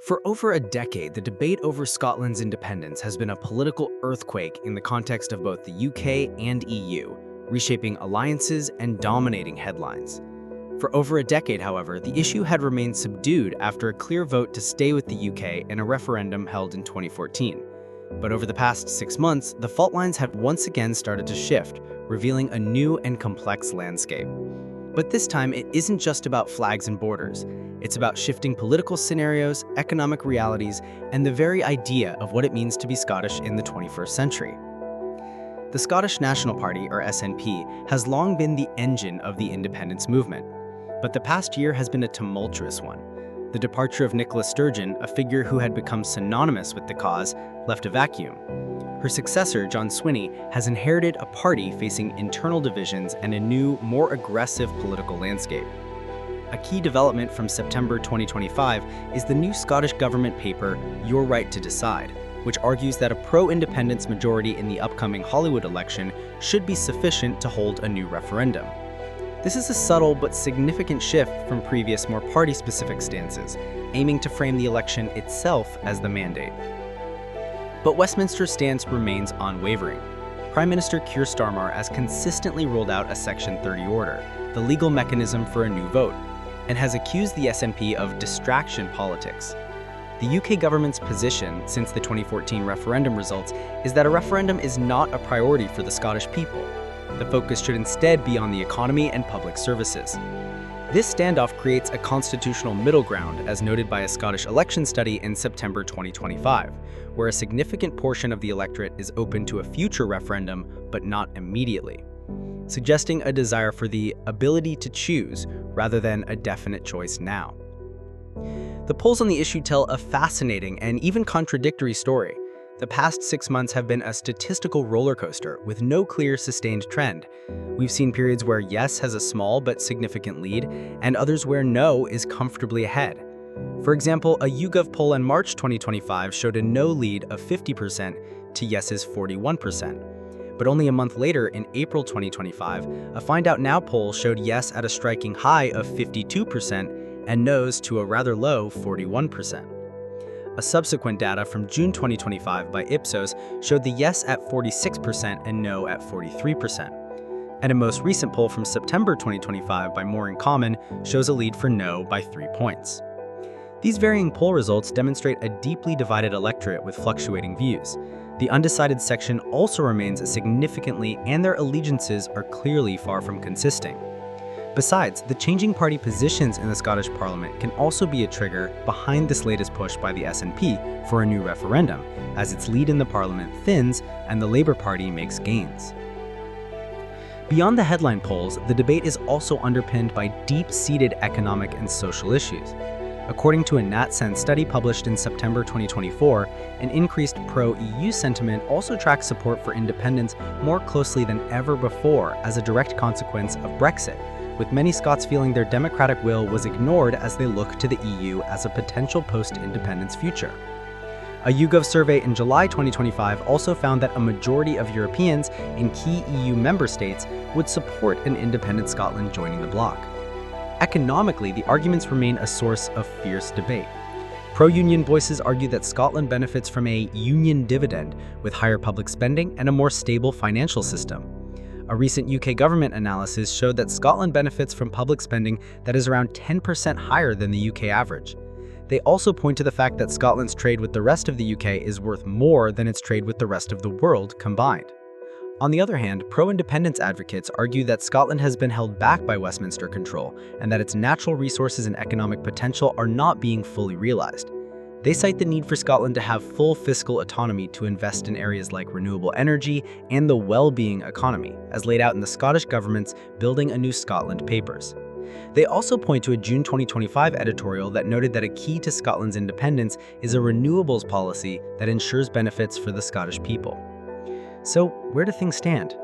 For over a decade, the debate over Scotland's independence has been a political earthquake in the context of both the UK and EU, reshaping alliances and dominating headlines. For over a decade, however, the issue had remained subdued after a clear vote to stay with the UK in a referendum held in 2014. But over the past 6 months, the fault lines have once again started to shift, revealing a new and complex landscape. But this time, it isn't just about flags and borders. It's about shifting political scenarios, economic realities, and the very idea of what it means to be Scottish in the 21st century. The Scottish National Party, or SNP, has long been the engine of the independence movement. But the past year has been a tumultuous one. The departure of Nicola Sturgeon, a figure who had become synonymous with the cause, left a vacuum. Her successor, John Swinney, has inherited a party facing internal divisions and a new, more aggressive political landscape. A key development from September 2025 is the new Scottish government paper, Your Right to Decide, which argues that a pro-independence majority in the upcoming Hollywood election should be sufficient to hold a new referendum. This is a subtle but significant shift from previous, more party-specific stances, aiming to frame the election itself as the mandate. But Westminster's stance remains unwavering. Prime Minister Keir Starmer has consistently rolled out a Section 30 order, the legal mechanism for a new vote, and has accused the SNP of distraction politics. The UK government's position since the 2014 referendum results is that a referendum is not a priority for the Scottish people. The focus should instead be on the economy and public services. This standoff creates a constitutional middle ground, as noted by a Scottish election study in September 2025, where a significant portion of the electorate is open to a future referendum, but not immediately, suggesting a desire for the ability to choose rather than a definite choice now. The polls on the issue tell a fascinating and even contradictory story. The past 6 months have been a statistical roller coaster with no clear sustained trend. We've seen periods where yes has a small but significant lead, and others where no is comfortably ahead. For example, a YouGov poll in March 2025 showed a no lead of 50% to yeses 41%. But only a month later, in April 2025, a Find Out Now poll showed yes at a striking high of 52% and no's to a rather low 41%. A subsequent data from June 2025 by Ipsos showed the yes at 46% and no at 43%. And a most recent poll from September 2025 by More in Common shows a lead for no by 3 points. These varying poll results demonstrate a deeply divided electorate with fluctuating views. The undecided section also remains significantly, and their allegiances are clearly far from consisting. Besides, the changing party positions in the Scottish Parliament can also be a trigger behind this latest push by the SNP for a new referendum, as its lead in the Parliament thins and the Labour Party makes gains. Beyond the headline polls, the debate is also underpinned by deep-seated economic and social issues. According to a NatSen study published in September 2024, an increased pro-EU sentiment also tracks support for independence more closely than ever before as a direct consequence of Brexit, with many Scots feeling their democratic will was ignored as they look to the EU as a potential post-independence future. A YouGov survey in July 2025 also found that a majority of Europeans in key EU member states would support an independent Scotland joining the bloc. Economically, the arguments remain a source of fierce debate. Pro-union voices argue that Scotland benefits from a union dividend with higher public spending and a more stable financial system. A recent UK government analysis showed that Scotland benefits from public spending that is around 10% higher than the UK average. They also point to the fact that Scotland's trade with the rest of the UK is worth more than its trade with the rest of the world combined. On the other hand, pro-independence advocates argue that Scotland has been held back by Westminster control and that its natural resources and economic potential are not being fully realized. They cite the need for Scotland to have full fiscal autonomy to invest in areas like renewable energy and the well-being economy, as laid out in the Scottish government's Building a New Scotland papers. They also point to a June 2025 editorial that noted that a key to Scotland's independence is a renewables policy that ensures benefits for the Scottish people. So, where do things stand?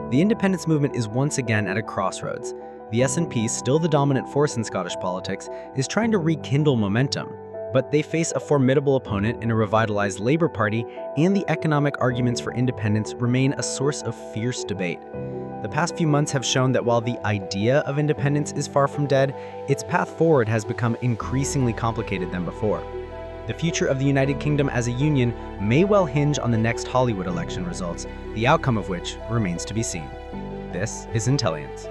The independence movement is once again at a crossroads. The SNP, still the dominant force in Scottish politics, is trying to rekindle momentum, but they face a formidable opponent in a revitalized Labour Party, and the economic arguments for independence remain a source of fierce debate. The past few months have shown that while the idea of independence is far from dead, its path forward has become increasingly complicated than before. The future of the United Kingdom as a union may well hinge on the next Hollywood election results, the outcome of which remains to be seen. This is Intelliance.